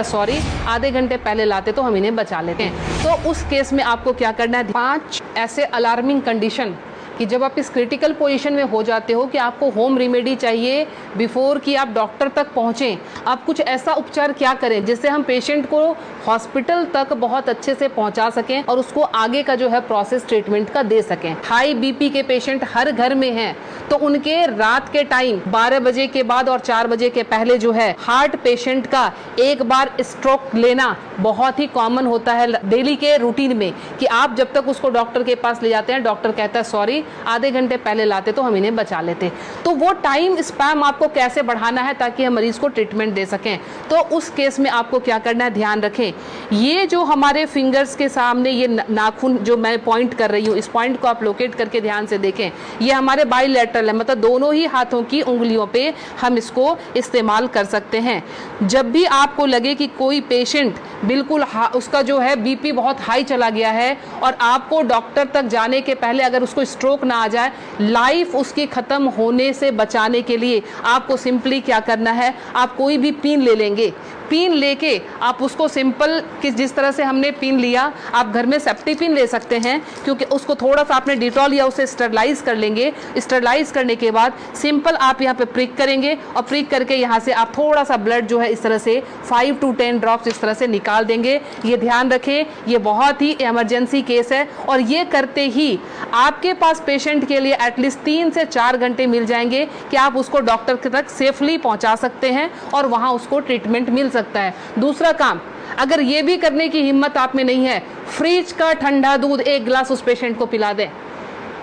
Sorry, आधे घंटे पहले लाते तो हम इन्हें बचा लेते हैं। तो उस केस में आपको क्या करना है, 5 ऐसे अलार्मिंग कंडीशन कि जब आप इस क्रिटिकल पोजीशन में हो जाते हो कि आपको होम रेमेडी चाहिए बिफोर कि आप डॉक्टर तक पहुँचें। आप कुछ ऐसा उपचार क्या करें जिससे हम पेशेंट को हॉस्पिटल तक बहुत अच्छे से पहुंचा सकें और उसको आगे का जो है प्रोसेस ट्रीटमेंट का दे सकें। हाई बीपी के पेशेंट हर घर में हैं, तो उनके रात के टाइम 12 बजे के बाद और 4 बजे के पहले जो है हार्ट पेशेंट का एक बार स्ट्रोक लेना बहुत ही कॉमन होता है डेली के रूटीन में, कि आप जब तक उसको डॉक्टर के पास ले जाते हैं, डॉक्टर कहता है सॉरी, आधे घंटे पहले लाते तो हम इन्हें बचा लेते। तो वो टाइम स्पैम आपको कैसे बढ़ाना है ताकि हम मरीज को ट्रीटमेंट दे सकें। तो उस केस में आपको क्या करना है, ध्यान रखें, ये जो हमारे फिंगर्स के सामने ये नाखून जो मैं पॉइंट कर रही हूँ, इस पॉइंट को आप लोकेट करके ध्यान से देखें, ये हमारे बाइलेटरल है, मतलब दोनों ही हाथों की उंगलियों पे हम इसको इस्तेमाल कर सकते हैं। जब भी आपको लगे कि कोई पेशेंट बिल्कुल उसका जो है बीपी बहुत हाई चला गया है और आपको डॉक्टर तक जाने के पहले अगर उसको स्ट्रोक ना आ जाए, लाइफ उसकी खत्म होने से बचाने के लिए आपको सिंपली क्या करना है, आप कोई भी पिन ले लेंगे। पिन लेके आप उसको सिंपल कि जिस तरह से हमने पिन लिया, आप घर में सेफ्टी पिन ले सकते हैं, क्योंकि उसको थोड़ा सा आपने डिटॉल या उसे स्टरलाइज कर लेंगे। स्टरलाइज करने के बाद सिंपल आप यहाँ पे प्रिक करेंगे और प्रिक करके यहाँ से आप थोड़ा सा ब्लड जो है इस तरह से 5 to 10 ड्रॉप्स इस तरह से निकाल देंगे। ये ध्यान रखें, ये बहुत ही इमरजेंसी केस है और ये करते ही आपके पास पेशेंट के लिए एटलीस्ट 3 से 4 घंटे मिल जाएंगे कि आप उसको डॉक्टर तक सेफली पहुँचा सकते हैं और वहाँ उसको ट्रीटमेंट मिल सकता है। दूसरा काम, अगर ये भी करने की हिम्मत आप में नहीं है, फ्रिज का ठंडा दूध 1 गिलास उस पेशेंट को पिला दें।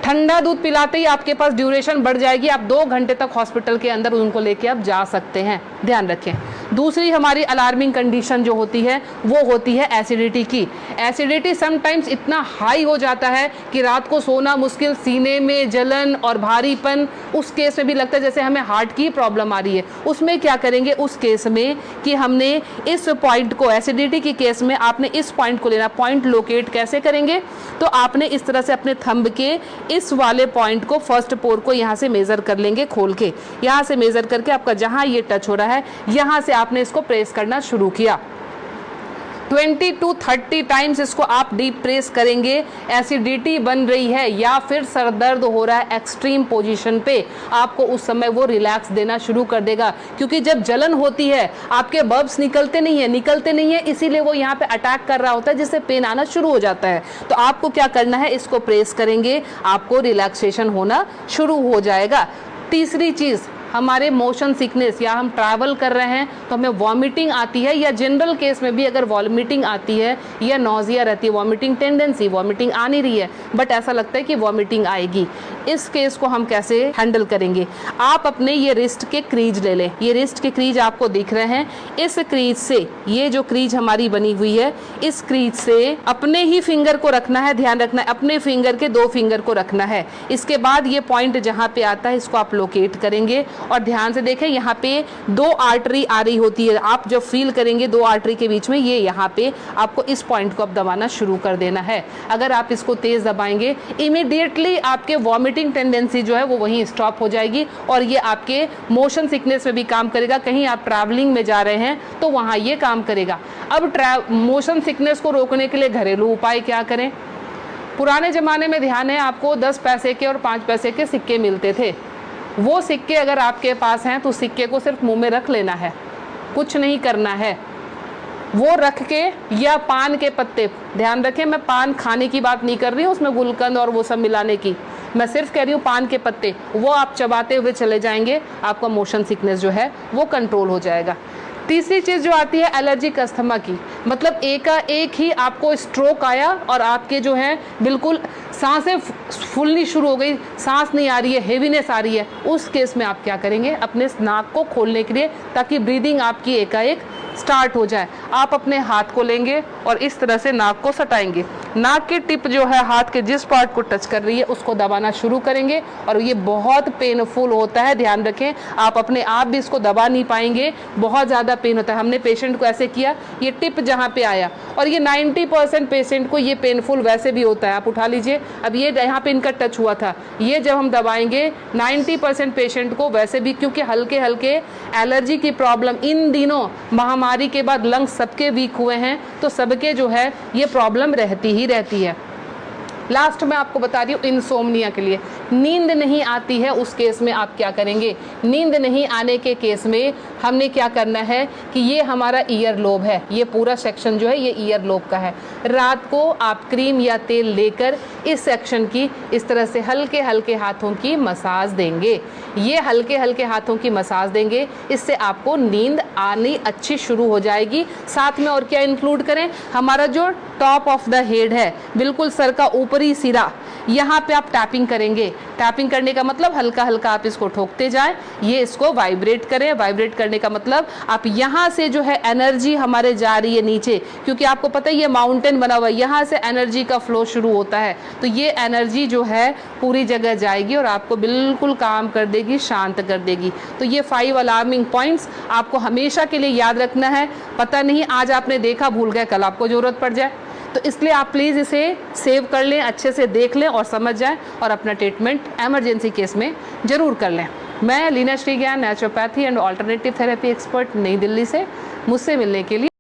ठंडा दूध पिलाते ही आपके पास ड्यूरेशन बढ़ जाएगी, आप 2 घंटे तक हॉस्पिटल के अंदर उनको लेके आप जा सकते हैं। ध्यान रखें। दूसरी हमारी अलार्मिंग कंडीशन जो होती है वो होती है एसिडिटी की। एसिडिटी समटाइम्स इतना हाई हो जाता है कि रात को सोना मुश्किल, सीने में जलन और भारीपन, उस केस में भी लगता है जैसे हमें हार्ट की प्रॉब्लम आ रही है। उसमें क्या करेंगे, उस केस में कि हमने इस पॉइंट को, एसिडिटी की केस में आपने इस पॉइंट को लेना। पॉइंट लोकेट कैसे करेंगे, तो आपने इस तरह से अपने थंब के इस वाले पॉइंट को, फर्स्ट पोर को यहाँ से मेजर कर लेंगे, खोल के यहाँ से मेजर करके आपका जहाँ ये टच हो रहा है यहाँ से आपने इसको प्रेस करना शुरू किया। 20 to 30 टाइम्स इसको आप डीप प्रेस करेंगे। एसिडिटी बन रही है या फिर सर दर्द हो रहा है एक्सट्रीम पोजीशन पे, आपको उस समय वो रिलैक्स देना शुरू कर देगा, क्योंकि जब जलन होती है आपके बब्स निकलते नहीं है, इसीलिए वो यहाँ पे अटैक कर रहा होता है, जिससे पेन आना शुरू हो जाता है। तो आपको क्या करना है, इसको प्रेस करेंगे, आपको रिलैक्सेशन होना शुरू हो जाएगा। तीसरी चीज़, हमारे मोशन सिकनेस, या हम ट्रैवल कर रहे हैं तो हमें वॉमिटिंग आती है, या जनरल केस में भी अगर वॉमिटिंग आती है या नोजिया रहती है, वॉमिटिंग टेंडेंसी, वॉमिटिंग आ नहीं रही है बट ऐसा लगता है कि वॉमिटिंग आएगी, इस केस को हम कैसे हैंडल करेंगे। आप अपने ये रिस्ट के क्रीज ले लें। ये रिस्ट के क्रीज आपको दिख रहे हैं, इस क्रीज से, ये जो क्रीज हमारी बनी हुई है, इस क्रीज से अपने ही फिंगर को रखना है। ध्यान रखना है, अपने फिंगर के 2 फिंगर को रखना है। इसके बाद ये पॉइंट जहाँ पे आता है इसको आप लोकेट करेंगे और ध्यान से देखें, यहाँ पे 2 आर्टरी आ रही होती है। आप जब फील करेंगे 2 आर्टरी के बीच में, ये यहाँ पे आपको इस पॉइंट को अब दबाना शुरू कर देना है। अगर आप इसको तेज दबाएंगे, इमीडिएटली आपके वॉमिटिंग टेंडेंसी जो है वो वहीं स्टॉप हो जाएगी और ये आपके मोशन सिकनेस में भी काम करेगा। कहीं आप ट्रैवलिंग में जा रहे हैं तो वहाँ ये काम करेगा। अब मोशन सिकनेस को रोकने के लिए घरेलू उपाय क्या करें। पुराने ज़माने में ध्यान है आपको 10 पैसे के और 5 पैसे के सिक्के मिलते थे। वो सिक्के अगर आपके पास हैं तो सिक्के को सिर्फ मुंह में रख लेना है, कुछ नहीं करना है। वो रख के, या पान के पत्ते, ध्यान रखें मैं पान खाने की बात नहीं कर रही हूँ, उसमें गुलकंद और वो सब मिलाने की, मैं सिर्फ कह रही हूँ पान के पत्ते, वो आप चबाते हुए चले जाएंगे, आपका मोशन सिकनेस जो है वो कंट्रोल हो जाएगा। तीसरी चीज़ जो आती है एलर्जिक अस्थमा की, मतलब एक ही आपको स्ट्रोक आया और आपके जो है बिल्कुल सांसें फूलनी शुरू हो गई, सांस नहीं आ रही है, हेवीनेस आ रही है, उस केस में आप क्या करेंगे, अपने नाक को खोलने के लिए, ताकि ब्रीदिंग आपकी एकाएक स्टार्ट हो जाए, आप अपने हाथ को लेंगे और इस तरह से नाक को सटाएंगे। नाक की टिप जो है हाथ के जिस पार्ट को टच कर रही है उसको दबाना शुरू करेंगे और ये बहुत पेनफुल होता है, ध्यान रखें। आप अपने आप भी इसको दबा नहीं पाएंगे, बहुत ज़्यादा पेन होता है। हमने पेशेंट को ऐसे किया, ये टिप जहाँ पे आया, और ये 90% पेशेंट को ये पेनफुल वैसे भी होता है। आप उठा लीजिए, अब ये यहाँ पे इनका टच हुआ था, ये जब हम दबाएंगे 90% पेशेंट को वैसे भी, क्योंकि हल्के हल्के एलर्जी की प्रॉब्लम इन दिनों महामारी के बाद लंग्स सबके वीक हुए हैं, तो सबके जो है ये प्रॉब्लम रहती ही रहती है। लास्ट में आपको बता रही हूँ इंसोम्निया के लिए, नींद नहीं आती है उस केस में आप क्या करेंगे। नींद नहीं आने के केस में हमने क्या करना है कि ये हमारा ईयर लोब है, ये पूरा सेक्शन जो है ये ईयर लोब का है। रात को आप क्रीम या तेल लेकर इस सेक्शन की इस तरह से हल्के हल्के हाथों की मसाज देंगे। ये हल्के हल्के हाथों की मसाज देंगे, इससे आपको नींद आनी अच्छी शुरू हो जाएगी। साथ में और क्या इंक्लूड करें, हमारा जो टॉप ऑफ द हेड है, बिल्कुल सर का ऊपरी सिरा, यहाँ पे आप टैपिंग करेंगे। टैपिंग करने का मतलब हल्का हल्का आप इसको ठोकते जाएं, ये इसको वाइब्रेट करें। वाइब्रेट करने का मतलब आप यहाँ से जो है एनर्जी हमारे जा रही है नीचे, क्योंकि आपको पता है ये माउंटेन बना हुआ है, यहाँ से एनर्जी का फ्लो शुरू होता है, तो ये एनर्जी जो है पूरी जगह जाएगी और आपको बिल्कुल काम कर देगी, शांत कर देगी। तो ये 5 अलार्मिंग पॉइंट्स आपको हमेशा के लिए याद रखना है। पता नहीं आज आपने देखा, भूल गए, कल आपको जरूरत पड़ जाए, तो इसलिए आप प्लीज़ इसे सेव कर लें, अच्छे से देख लें और समझ जाएं, और अपना ट्रीटमेंट एमरजेंसी केस में ज़रूर कर लें। मैं Leena Shrigyan, naturopathy and alternative therapy expert, New Delhi से। मुझसे मिलने के लिए